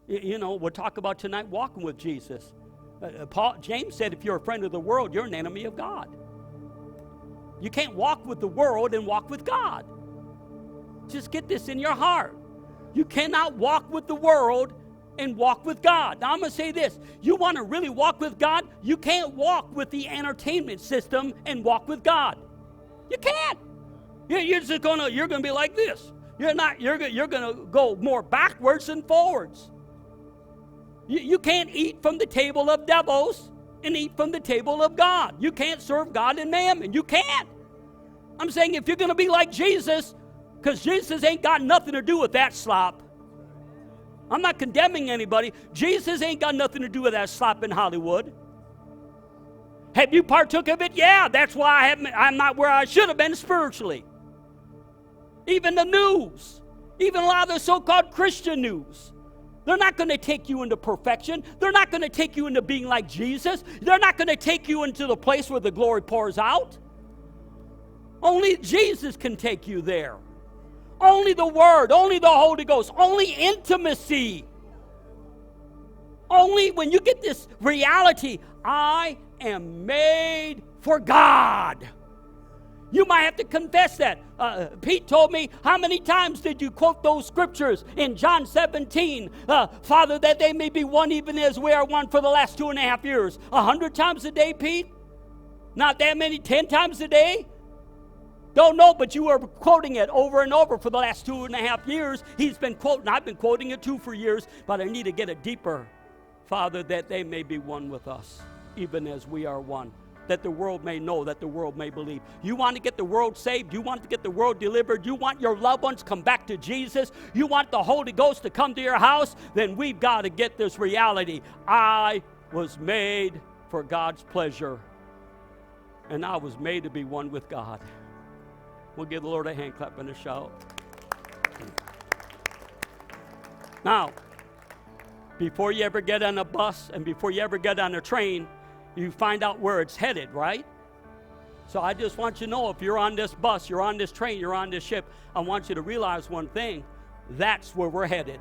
We'll talk about tonight walking with Jesus. James said, if you're a friend of the world, you're an enemy of God. You can't walk with the world and walk with God. Just get this in your heart. You cannot walk with the world and walk with God. Now I'm going to say this. You want to really walk with God, you can't walk with the entertainment system and walk with God. You can't. You're going to be like this. You're going to go more backwards than forwards. You can't eat from the table of devils and eat from the table of God. You can't serve God and mammon. You can't. I'm saying if you're going to be like Jesus, because Jesus ain't got nothing to do with that slop. I'm not condemning anybody. Jesus ain't got nothing to do with that slop in Hollywood. Have you partook of it? Yeah, that's why I'm not where I should have been spiritually. Even the news, even a lot of the so-called Christian news, they're not going to take you into perfection. They're not going to take you into being like Jesus. They're not going to take you into the place where the glory pours out. Only Jesus can take you there. Only the Word, only the Holy Ghost, only intimacy. Only when you get this reality, I am made for God. You might have to confess that. Pete told me, how many times did you quote those scriptures in John 17? Father, that they may be one even as we are one, for the last 2.5 years. 100 times a day, Pete? Not that many, 10 times a day? Don't know, but you are quoting it over and over for the last 2.5 years. He's been quoting, I've been quoting it too for years, but I need to get it deeper. Father, that they may be one with us, even as we are one. That the world may know, that the world may believe. You want to get the world saved? You want to get the world delivered? You want your loved ones to come back to Jesus? You want the Holy Ghost to come to your house? Then we've got to get this reality. I was made for God's pleasure, and I was made to be one with God. We'll give the Lord a hand clap and a shout. Now, before you ever get on a bus and before you ever get on a train, you find out where it's headed, right? So I just want you to know, if you're on this bus, you're on this train, you're on this ship, I want you to realize one thing. That's where we're headed.